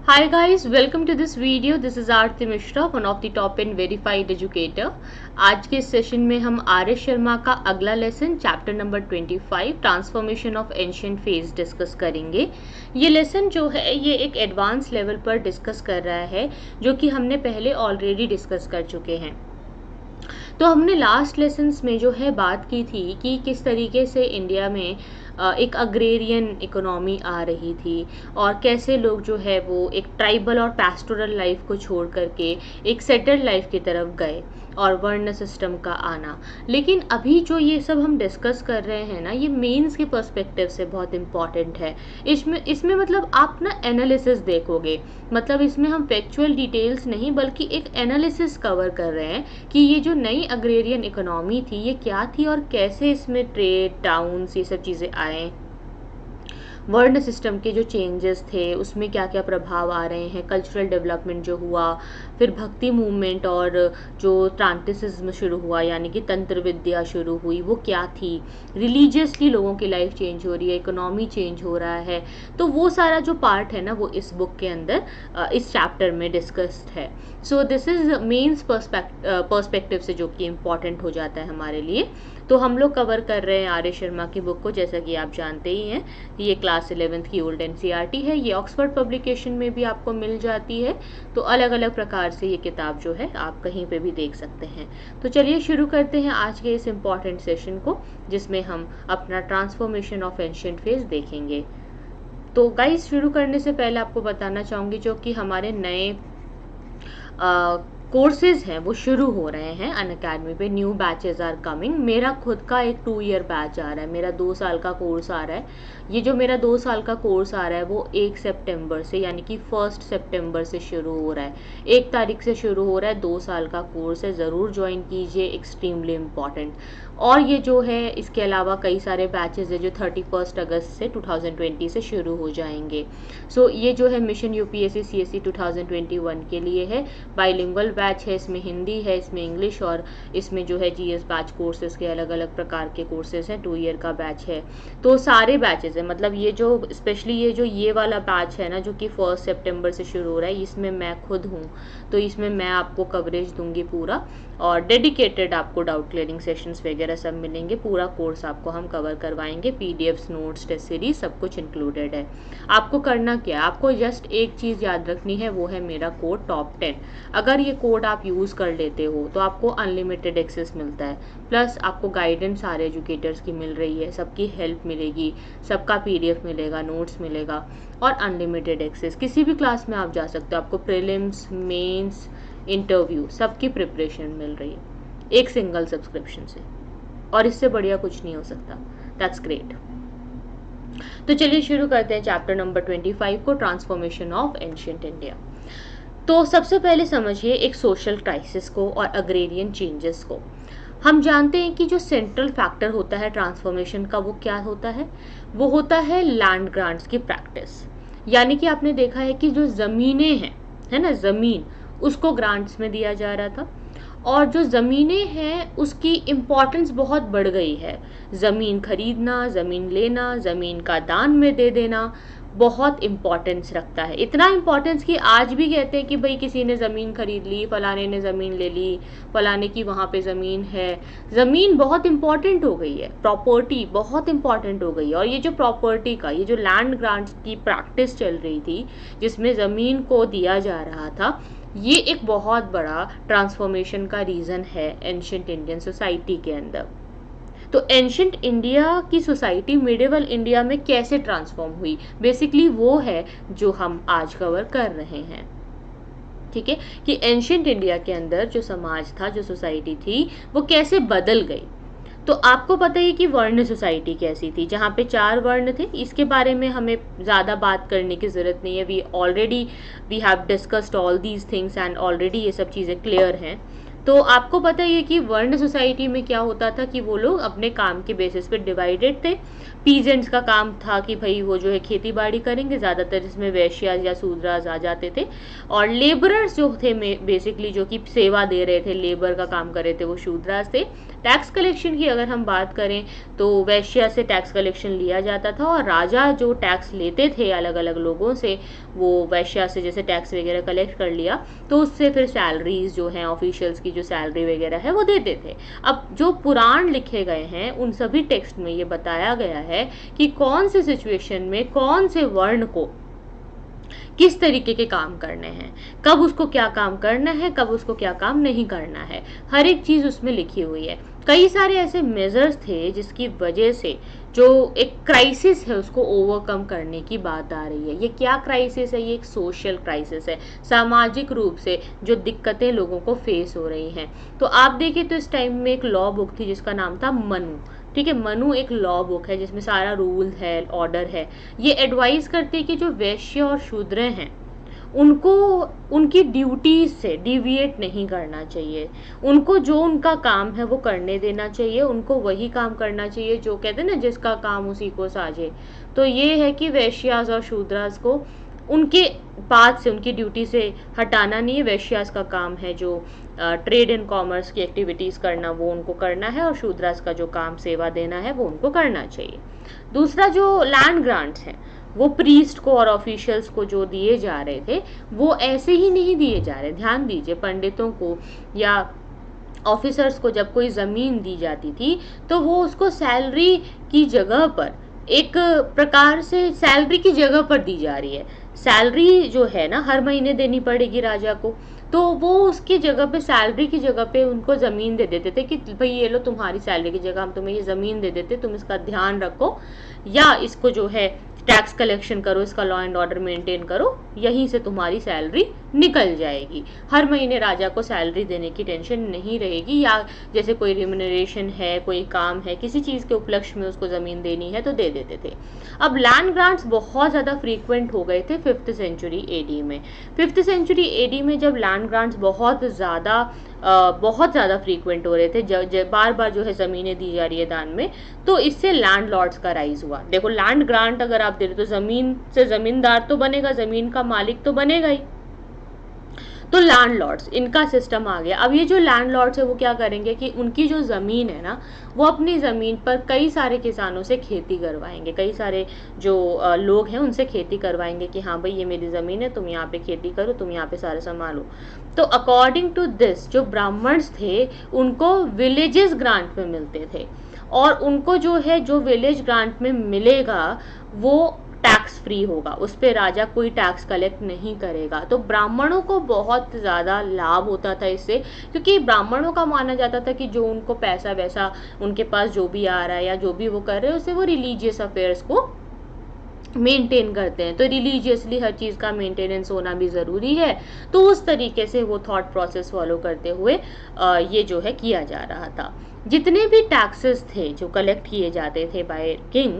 Hi guys, welcome to this video. This is Aarti Mishra, one of the top 10 verified educator. आज के session में हम are Sharma का अगला lesson chapter number 25 transformation of ancient phase discuss करेंगे। ये lesson जो है ये एक एडवांस लेवल पर डिस्कस कर रहा है जो कि हमने पहले ऑलरेडी डिस्कस कर चुके हैं। तो हमने लास्ट लेसन्स में जो है बात की थी कि किस तरीके से इंडिया में एक अग्रेरियन इकोनॉमी आ रही थी और कैसे लोग जो है वो एक ट्राइबल और पैस्टोरल लाइफ को छोड़ करके एक सेटल्ड लाइफ की तरफ गए और वर्ण सिस्टम का आना। लेकिन अभी जो ये सब हम डिस्कस कर रहे हैं ना, ये मेंस के पर्सपेक्टिव से बहुत इम्पॉर्टेंट है। इसमें मतलब आप ना एनालिसिस देखोगे, मतलब इसमें हम फैक्चुअल डिटेल्स नहीं बल्कि एक एनालिसिस कवर कर रहे हैं कि ये जो नई अग्रेरियन इकोनॉमी थी ये क्या थी और कैसे इसमें ट्रेड टाउन्स ये सब चीज़ें आए, वर्ण सिस्टम के जो चेंजेस थे उसमें क्या क्या प्रभाव आ रहे हैं, कल्चरल डेवलपमेंट जो हुआ, फिर भक्ति मूवमेंट और जो ट्रांटिसिज्म शुरू हुआ यानी कि तंत्र विद्या शुरू हुई वो क्या थी, रिलीजियसली लोगों की लाइफ चेंज हो रही है, इकोनॉमी चेंज हो रहा है। तो वो सारा जो पार्ट है ना वो इस बुक के अंदर इस चैप्टर में डिस्कस्ड है। So this is men's perspective से जो कि इम्पॉर्टेंट हो जाता है हमारे लिए। तो हम लोग कवर कर रहे हैं आर शर्मा की बुक को, जैसा कि आप जानते ही हैं ये क्लास 11th की ओल्ड एनसीईआरटी है, ये ऑक्सफोर्ड पब्लिकेशन में भी आपको मिल जाती है। तो अलग अलग प्रकार से ये किताब जो है आप कहीं पे भी देख सकते हैं। तो चलिए शुरू करते हैं आज के इस इम्पॉर्टेंट सेशन को जिसमें हम अपना ट्रांसफॉर्मेशन ऑफ एंशिएंट फेज देखेंगे। तो गाइस शुरू करने से पहले आपको बताना चाहूँगी जो कि हमारे नए कोर्सेज हैं वो शुरू हो रहे हैं अनअकैडमी पे, न्यू बैचेस आर कमिंग। मेरा खुद का एक 2 ईयर बैच आ रहा है, मेरा 2 साल का कोर्स आ रहा है। ये जो मेरा 2 साल का कोर्स आ रहा है वो 1 सितंबर से यानी कि 1 सितंबर से शुरू हो रहा है, 1 तारीख से शुरू हो रहा है। 2 साल का कोर्स है, ज़रूर ज्वाइन कीजिए, एक्सट्रीमली इम्पॉर्टेंट। और ये जो है इसके अलावा कई सारे बैचेस है जो 31 अगस्त से 2020 से शुरू हो जाएंगे। सो ये जो है मिशन यूपीएससी सीएससी 2021 के लिए है, बाइलिंगुअल बैच है, इसमें हिंदी है, इसमें इंग्लिश और इसमें जो है जीएस बैच कोर्सेज के अलग अलग प्रकार के कोर्सेज हैं। 2 ईयर का बैच है। तो सारे बैचेज है, मतलब ये जो स्पेशली ये वाला बैच है ना जो कि 1 सितंबर से शुरू हो रहा है, इसमें मैं खुद हूँ। तो इसमें मैं आपको कवरेज दूंगी पूरा और डेडिकेटेड आपको डाउट क्लियरिंग सेशंस वगैरह सब मिलेंगे। पूरा कोर्स आपको हम कवर करवाएंगे, पीडीएफ्स, नोट्स, टेस्ट सीरीज सब कुछ इंक्लूडेड है। आपको करना क्या है, आपको जस्ट एक चीज़ याद रखनी है, वो है मेरा कोड टॉप 10। अगर ये कोड आप यूज़ कर लेते हो तो आपको अनलिमिटेड एक्सेस मिलता है, प्लस आपको गाइडेंस सारे एजुकेटर्स की मिल रही है, सबकी हेल्प मिलेगी, सबका पीडीएफ मिलेगा, नोट्स मिलेगा और अनलिमिटेड एक्सेस। किसी भी क्लास में आप जा सकते हो, आपको प्रीलिम्स, मेंस, इंटरव्यू सबकी प्रिपरेशन मिल रही है एक सिंगल सब्सक्रिप्शन से, और इससे बढ़िया कुछ नहीं हो सकता। That's great. तो चलिए शुरू करते हैं चैप्टर नंबर 25 को, ट्रांसफॉर्मेशन ऑफ एंशिएंट इंडिया। तो सबसे पहले समझिए एक सोशल क्राइसिस को और अग्रेरियन चेंजेस को। हम जानते हैं कि जो सेंट्रल फैक्टर होता है ट्रांसफॉर्मेशन का वो क्या होता है, वो होता है लैंड ग्रांट्स की प्रैक्टिस। यानी कि आपने देखा है कि जो ज़मीनें हैं, है ना, ज़मीन उसको ग्रांट्स में दिया जा रहा था और जो ज़मीनें हैं उसकी इम्पॉर्टेंस बहुत बढ़ गई है। ज़मीन खरीदना, ज़मीन लेना, ज़मीन का दान में दे देना बहुत इम्पॉर्टेंस रखता है। इतना इम्पॉर्टेंस कि आज भी कहते हैं कि भाई किसी ने ज़मीन खरीद ली, फलाने ने ज़मीन ले ली, फलाने की वहाँ पे ज़मीन है। ज़मीन बहुत इम्पॉर्टेंट हो गई है, प्रॉपर्टी बहुत इम्पॉर्टेंट हो गई है। और ये जो प्रॉपर्टी का, ये जो लैंड ग्रांट्स की प्रैक्टिस चल रही थी जिसमें ज़मीन को दिया जा रहा था, ये एक बहुत बड़ा ट्रांसफॉर्मेशन का रीज़न है एंशिएंट इंडियन सोसाइटी के अंदर। तो एंशिएंट इंडिया की सोसाइटी मिडिवल इंडिया में कैसे ट्रांसफॉर्म हुई, बेसिकली वो है जो हम आज कवर कर रहे हैं। ठीक है, कि एंशिएंट इंडिया के अंदर जो समाज था, जो सोसाइटी थी, वो कैसे बदल गई। तो आपको पता ही कि वर्ण सोसाइटी कैसी थी, जहाँ पे 4 वर्ण थे। इसके बारे में हमें ज़्यादा बात करने की ज़रूरत नहीं है, we have discussed all these things and already ये सब चीज़ें क्लियर हैं। तो आपको पता ही है कि वर्ण सोसाइटी में क्या होता था कि वो लोग अपने काम के बेसिस पे डिवाइडेड थे। पीजेंट्स का काम था कि भाई वो जो है खेती बाड़ी करेंगे, ज़्यादातर इसमें वैश्यास या शूद्रास आ जाते थे। और लेबरर्स जो थे बेसिकली जो कि सेवा दे रहे थे, लेबर का काम कर रहे थे, वो शूद्रास थे। टैक्स कलेक्शन की अगर हम बात करें तो वैश्या से टैक्स कलेक्शन लिया जाता था, और राजा जो टैक्स लेते थे अलग अलग लोगों से, वो वैश्या से जैसे टैक्स वगैरह कलेक्ट कर लिया तो उससे फिर सैलरीज जो हैं ऑफिशियल्स की जो सैलरी वगैरह है वो देते थे। अब जो पुराण लिखे गए हैं उन सभी टेक्स्ट में ये बताया गया है कि कौन से सिचुएशन में कौन से वर्ण को किस तरीके के काम करने हैं, कब उसको क्या काम करना है, कब उसको क्या काम नहीं करना है, हर एक चीज उसमें लिखी हुई है। कई सारे ऐसे मेजर्स थे जिसकी वजह से जो एक क्राइसिस है उसको ओवरकम करने की बात आ रही है। ये क्या क्राइसिस है? ये एक सोशल क्राइसिस है, सामाजिक रूप से जो दिक्कतें लोगों को फेस हो रही हैं। तो आप देखिए तो इस टाइम में एक लॉ बुक थी जिसका नाम था मनु। ठीक है, मनु एक लॉ बुक है जिसमें सारा रूल है, ऑर्डर है। ये एडवाइस करती है कि जो वैश्य और शूद्र हैं उनको उनकी ड्यूटीज से डिविएट नहीं करना चाहिए, उनको जो उनका काम है वो करने देना चाहिए, उनको वही काम करना चाहिए जो कहते हैं ना जिसका काम उसी को साझे। तो ये है कि वैश्यास और शूद्रास को उनके पास से, उनकी ड्यूटी से हटाना नहीं है। वैश्यास का काम है जो ट्रेड एंड कॉमर्स की एक्टिविटीज करना, वो उनको करना है, और शूद्रास का जो काम सेवा देना है वो उनको करना चाहिए। दूसरा जो लैंड ग्रांट्स हैं वो प्रीस्ट को और ऑफिशियल्स को जो दिए जा रहे थे वो ऐसे ही नहीं दिए जा रहे। ध्यान दीजिए, पंडितों को या ऑफिसर्स को जब कोई ज़मीन दी जाती थी तो वो उसको सैलरी की जगह पर, एक प्रकार से सैलरी की जगह पर दी जा रही है। सैलरी जो है ना हर महीने देनी पड़ेगी राजा को, तो वो उसकी जगह पे, सैलरी की जगह पे उनको ज़मीन दे देते थे कि भाई ये लो तुम्हारी सैलरी की जगह हम तुम्हें ये ज़मीन दे देते, तुम इसका ध्यान रखो या इसको जो है टैक्स कलेक्शन करो, इसका लॉ एंड ऑर्डर मेंटेन करो, यहीं से तुम्हारी सैलरी निकल जाएगी। हर महीने राजा को सैलरी देने की टेंशन नहीं रहेगी, या जैसे कोई रिम्यूनरेशन है, कोई काम है, किसी चीज़ के उपलक्ष्य में उसको ज़मीन देनी है तो दे देते थे। अब लैंड ग्रांट्स बहुत ज़्यादा फ्रीक्वेंट हो गए थे 5th सेंचुरी एडी में। 5th सेंचुरी एडी में जब लैंड ग्रांट्स बहुत ज़्यादा फ्रीक्वेंट हो रहे थे, बार बार जो है ज़मीनें दी जा रही है दान में, तो इससे लैंड लॉर्ड्स का राइज हुआ। देखो, लैंड ग्रांट अगर आप दे रहे तो ज़मीन से ज़मींदार तो बनेगा, ज़मीन का मालिक तो बनेगा ही। तो लैंडलॉर्ड्स, इनका सिस्टम आ गया। अब ये जो लैंडलॉर्ड्स है वो क्या करेंगे कि उनकी जो ज़मीन है ना, वो अपनी ज़मीन पर कई सारे किसानों से खेती करवाएंगे, कई सारे जो लोग हैं उनसे खेती करवाएंगे कि हाँ भाई ये मेरी ज़मीन है, तुम यहाँ पे खेती करो, तुम यहाँ पे सारा संभालो। तो अकॉर्डिंग टू दिस जो ब्राह्मण्स थे उनको विलेजेस ग्रांट में मिलते थे, और उनको जो है जो विलेज ग्रांट में मिलेगा वो टैक्स फ्री होगा, उस पर राजा कोई टैक्स कलेक्ट नहीं करेगा। तो ब्राह्मणों को बहुत ज़्यादा लाभ होता था इससे, क्योंकि ब्राह्मणों का माना जाता था कि जो उनको पैसा वैसा उनके पास जो भी आ रहा है या जो भी वो कर रहे हैं उससे वो रिलीजियस अफेयर्स को मेंटेन करते हैं। तो रिलीजियसली हर चीज़ का मेंटेनेंस होना भी ज़रूरी है। तो उस तरीके से वो थॉट प्रोसेस फॉलो करते हुए ये जो है किया जा रहा था। जितने भी टैक्सेस थे जो कलेक्ट किए जाते थे बाय किंग,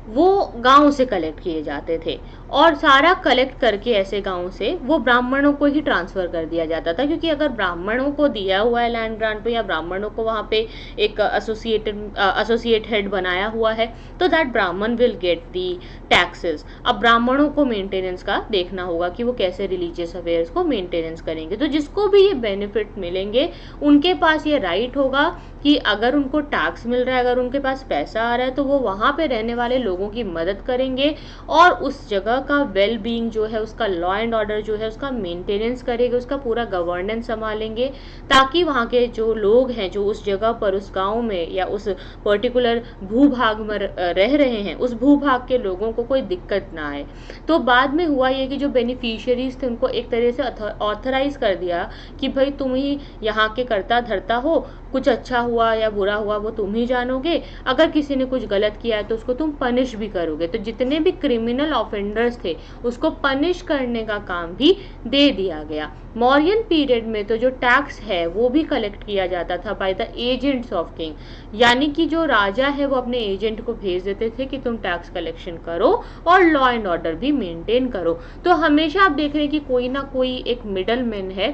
वो गांव से कलेक्ट किए जाते थे, और सारा कलेक्ट करके ऐसे गांव से वो ब्राह्मणों को ही ट्रांसफ़र कर दिया जाता था। क्योंकि अगर ब्राह्मणों को दिया हुआ है लैंड ग्रांट, या ब्राह्मणों को वहाँ पे एक एसोसिएट हेड बनाया हुआ है, तो दैट ब्राह्मण विल गेट दी टैक्सेस। अब ब्राह्मणों को मेंटेनेंस का देखना होगा कि वो कैसे रिलीजियस अफेयर्स को मेंटेनेंस करेंगे। तो जिसको भी ये बेनिफिट मिलेंगे उनके पास ये राइट होगा कि अगर उनको टैक्स मिल रहा है, अगर उनके पास पैसा आ रहा है, तो वो वहाँ पे रहने वाले लोगों की मदद करेंगे और उस जगह का वेल बीइंग जो है, उसका लॉ एंड ऑर्डर जो है, उसका मेंटेनेंस करेंगे, उसका पूरा गवर्नेंस संभालेंगे, ताकि वहाँ के जो लोग हैं जो उस जगह पर, उस गांव में या उस पर्टिकुलर भूभाग में रह रहे हैं, उस भूभाग के लोगों को कोई दिक्कत ना आए। तो बाद में हुआ ये कि जो बेनिफिशियरीज थे उनको एक तरह से ऑथराइज कर दिया कि भाई तुम ही यहाँ के कर्ता धर्ता हो, कुछ अच्छा हुआ या बुरा हुआ वो तुम ही जानोगे, अगर किसी ने कुछ गलत किया है तो उसको तुम पनिश भी करोगे। तो जितने भी क्रिमिनल ऑफेंडर्स थे उसको पनिश करने का काम भी दे दिया गया। मौर्यन पीरियड में तो जो टैक्स है वो भी कलेक्ट किया जाता था by the agents of king, यानी कि जो राजा है वो अपने एजेंट को भेज देते थे कि तुम टैक्स कलेक्शन करो और लॉ एंड ऑर्डर भी मेंटेन करो। तो हमेशा आप देख रहे हैं कि कोई ना कोई एक मिडल मैन है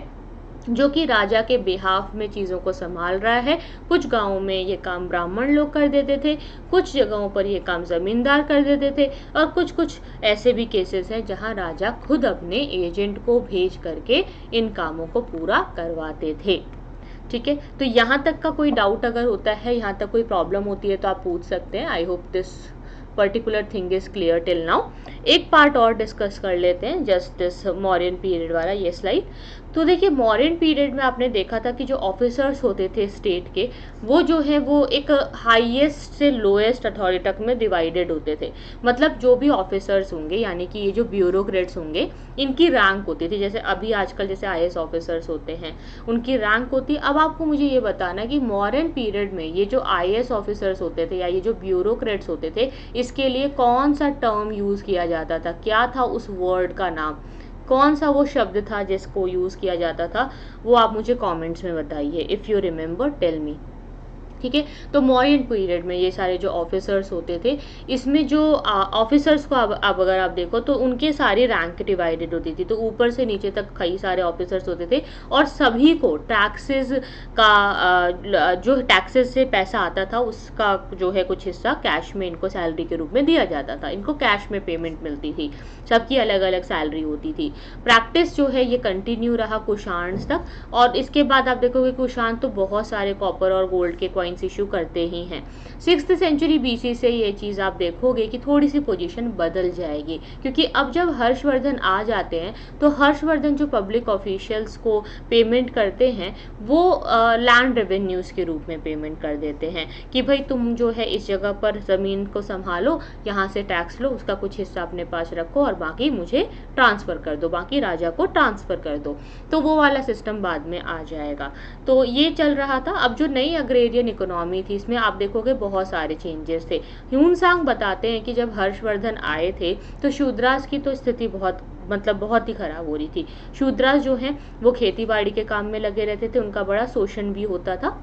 जो कि राजा के बिहाफ में चीज़ों को संभाल रहा है। कुछ गांवों में ये काम ब्राह्मण लोग कर देते थे, कुछ जगहों पर ये काम जमींदार कर देते थे, और कुछ कुछ ऐसे भी केसेस हैं जहां राजा खुद अपने एजेंट को भेज करके इन कामों को पूरा करवाते थे। ठीक है, तो यहाँ तक का कोई डाउट अगर होता है, यहाँ तक कोई प्रॉब्लम होती है तो आप पूछ सकते हैं। I hope this particular thing is clear till now. एक पार्ट और डिस्कस कर लेते हैं, जस्ट दिस मौर्यन पीरियड वाला ये स्लाइड। तो देखिए, मौर्यन पीरियड में आपने देखा था कि जो ऑफिसर्स होते थे स्टेट के, वो जो है वो एक हाईएस्ट से लोएस्ट अथॉरिटी तक में डिवाइडेड होते थे। मतलब जो भी ऑफिसर्स होंगे, यानी कि ये जो ब्यूरोक्रेट्स होंगे, इनकी रैंक होती थी। जैसे अभी आजकल जैसे आईएएस ऑफिसर्स होते हैं, उनकी रैंक होती है। अब आपको मुझे ये बताना कि मॉडर्न पीरियड में ये जो आईएएस ऑफिसर्स होते थे या ये जो ब्यूरोक्रेट्स होते थे, इसके लिए कौन सा टर्म यूज किया जाता था, क्या था उस वर्ड का नाम, कौन सा वो शब्द था जिसको यूज किया जाता था, वो आप मुझे कमेंट्स में बताइए। If you remember tell me. ठीक है, तो मौर्यन पीरियड में ये सारे जो ऑफिसर्स होते थे, इसमें जो ऑफिसर्स को अब अगर आप देखो तो उनके सारी रैंक डिवाइडेड होती थी। तो ऊपर से नीचे तक कई सारे ऑफिसर्स होते थे, और सभी को टैक्सेस का जो टैक्सेस से पैसा आता था उसका जो है कुछ हिस्सा कैश में इनको सैलरी के रूप में दिया जाता था। इनको कैश में पेमेंट मिलती थी, सबकी अलग अलग सैलरी होती थी। प्रैक्टिस जो है ये कंटिन्यू रहा कुषाण तक, और इसके बाद आप देखोगे कुषाण तो बहुत सारे कॉपर और गोल्ड के कॉइन्स इशू करते ही हैं। 6th सेंचुरी बीसी से ये चीज़ आप देखोगे कि थोड़ी सी पोजीशन बदल जाएगी, क्योंकि अब जब हर्षवर्धन आ जाते हैं तो हर्षवर्धन जो पब्लिक ऑफिशियल्स को पेमेंट करते हैं वो लैंड रेवेन्यूज़ के रूप में पेमेंट कर देते हैं कि भाई तुम जो है इस जगह पर ज़मीन को संभालो, यहाँ से टैक्स लो, उसका कुछ हिस्सा अपने पास रखो और बाकी मुझे ट्रांसफ़र कर दो, बाकी राजा को ट्रांसफ़र कर दो। तो वो वाला सिस्टम बाद में आ जाएगा। तो ये चल रहा था। अब जो नई अग्रेरियन इकोनॉमी थी, इसमें आप देखोगे बहुत सारे चेंजेस थे। ह्यून-सांग बताते हैं कि जब हर्षवर्धन आए थे तो शूद्रास की तो स्थिति बहुत ही खराब हो रही थी। शूद्रास जो हैं वो खेती बाड़ी के काम में लगे रहते थे, उनका बड़ा शोषण भी होता था।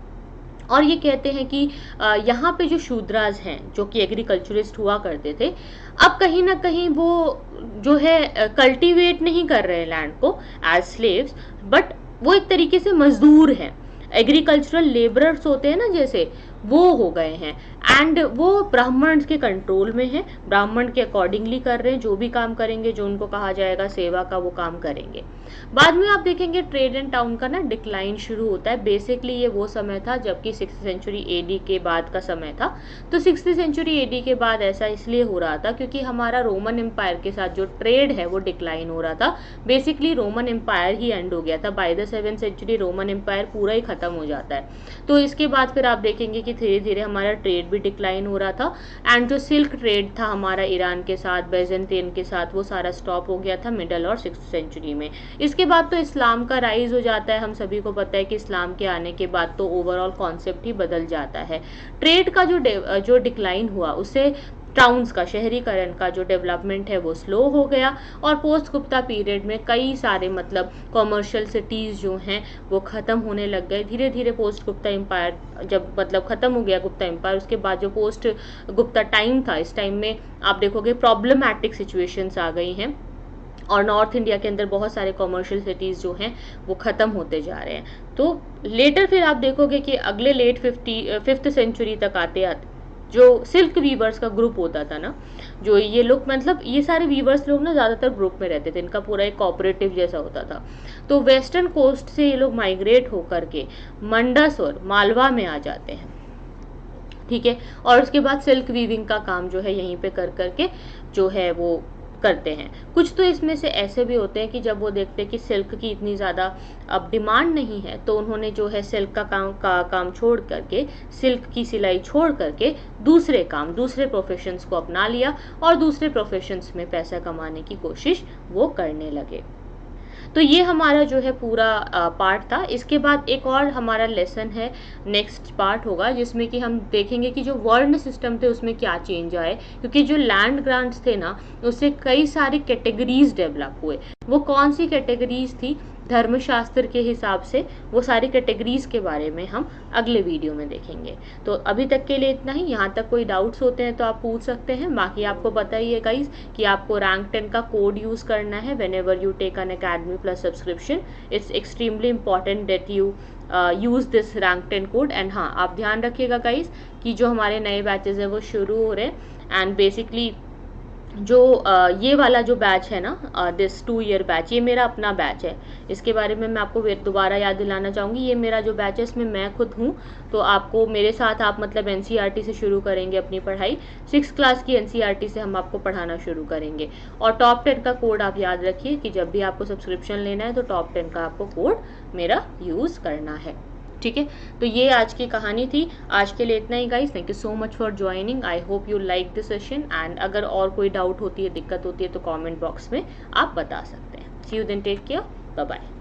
और ये कहते हैं कि यहाँ पे जो शूद्रास हैं, जो कि एग्रीकल्चरिस्ट हुआ करते थे, अब कहीं ना कहीं वो जो है कल्टीवेट नहीं कर रहे हैं लैंड को एज स्लेव्स, बट वो एक तरीके से मजदूर हैं। एग्रीकल्चरल लेबरर्स होते हैं ना, जैसे वो हो गए हैं, एंड वो ब्राह्मण के कंट्रोल में है, ब्राह्मण के अकॉर्डिंगली कर रहे हैं, जो भी काम करेंगे, जो उनको कहा जाएगा सेवा का, वो काम करेंगे। बाद में आप देखेंगे ट्रेड एंड टाउन का ना डिक्लाइन शुरू होता है। बेसिकली ये वो समय था जबकि 6th सेंचुरी एडी के बाद का समय था। तो 6th सेंचुरी एडी के बाद ऐसा इसलिए हो रहा था क्योंकि हमारा रोमन एम्पायर के साथ जो ट्रेड है वो डिक्लाइन हो रहा था। बेसिकली रोमन एम्पायर ही एंड हो गया था। By the 7th century Roman empire पूरा ही खत्म हो जाता है। तो इसके बाद फिर आप देखेंगे कि धीरे धीरे हमारा ट्रेड भी डिक्लाइन हो रहा था, एंड जो सिल्क ट्रेड था हमारा ईरान के साथ, बैजेंटाइन के साथ, वो सारा स्टॉप हो गया था मिडल और 6th सेंचुरी में। इसके बाद तो इस्लाम का राइज हो जाता है। हम सभी को पता है कि इस्लाम के आने के बाद तो ओवरऑल कॉन्सेप्ट ही बदल जाता है। ट्रेड का जो डिक्लाइन हुआ, उससे टाउन्स का, शहरीकरण का जो डेवलपमेंट है वो स्लो हो गया, और पोस्ट गुप्ता पीरियड में कई सारे कॉमर्शियल सिटीज़ जो हैं वो ख़त्म होने लग गए। धीरे धीरे पोस्ट गुप्ता एम्पायर जब ख़त्म हो गया गुप्ता एम्पायर, उसके बाद जो पोस्ट गुप्ता टाइम था, इस टाइम में आप देखोगे प्रॉब्लमैटिक सिचुएशंस आ गई हैं, और नॉर्थ इंडिया के अंदर बहुत सारे कॉमर्शियल सिटीज़ जो हैं वो ख़त्म होते जा रहे हैं। तो लेटर फिर आप देखोगे कि अगले लेट 5th सेंचुरी तक आते आते जो सिल्क वीवर्स का ग्रुप होता था ना, जो ये लोग ये सारे वीवर्स लोग ना ज़्यादातर ग्रुप में रहते थे, इनका पूरा एक कोऑपरेटिव जैसा होता था। तो वेस्टर्न कोस्ट से ये लोग माइग्रेट होकर के मंडस और मालवा में आ जाते हैं। ठीक है, और उसके बाद सिल्क वीविंग का काम जो है यहीं पे कर करके जो है वो करते हैं। कुछ तो इसमें से ऐसे भी होते हैं कि जब वो देखते हैं कि सिल्क की इतनी ज़्यादा अब डिमांड नहीं है, तो उन्होंने जो है सिल्क का काम छोड़ करके, सिल्क की सिलाई छोड़ करके दूसरे प्रोफेशंस को अपना लिया, और दूसरे प्रोफेशंस में पैसा कमाने की कोशिश वो करने लगे। तो ये हमारा जो है पूरा पार्ट था। इसके बाद एक और हमारा लेसन है, नेक्स्ट पार्ट होगा, जिसमें कि हम देखेंगे कि जो वर्ण सिस्टम थे उसमें क्या चेंज आए, क्योंकि जो लैंड ग्रांट्स थे ना, उससे कई सारी कैटेगरीज डेवलप हुए। वो कौन सी कैटेगरीज थी, धर्मशास्त्र के हिसाब से वो सारी कैटेगरीज के बारे में हम अगले वीडियो में देखेंगे। तो अभी तक के लिए इतना ही। यहाँ तक कोई डाउट्स होते हैं तो आप पूछ सकते हैं। बाकी आपको पता ही है गाइस कि आपको रैंक 10 का कोड यूज़ करना है whenever you take Unacademy plus subscription. It's extremely important that you use this rank 10 code. And हाँ, आप ध्यान रखिएगा गाइस कि जो हमारे नए बैचेज है वो शुरू हो रहे हैं। एंड बेसिकली जो ये वाला जो बैच है ना, दिस 2 ईयर बैच, ये मेरा अपना बैच है। इसके बारे में मैं आपको दोबारा याद दिलाना चाहूँगी, ये मेरा जो बैच है इसमें मैं खुद हूँ। तो आपको मेरे साथ आप मतलब एनसीईआरटी से शुरू करेंगे अपनी पढ़ाई। 6th क्लास की एनसीईआरटी से हम आपको पढ़ाना शुरू करेंगे। और टॉप 10 का कोड आप याद रखिए कि जब भी आपको सब्सक्रिप्शन लेना है तो टॉप 10 का आपको कोड मेरा यूज़ करना है। ठीक है, तो ये आज की कहानी थी। आज के लिए इतना ही guys. Thank you so much for joining. I hope you like this session. And अगर और कोई डाउट होती है, दिक्कत होती है तो कमेंट बॉक्स में आप बता सकते हैं। See you then, take care, bye bye.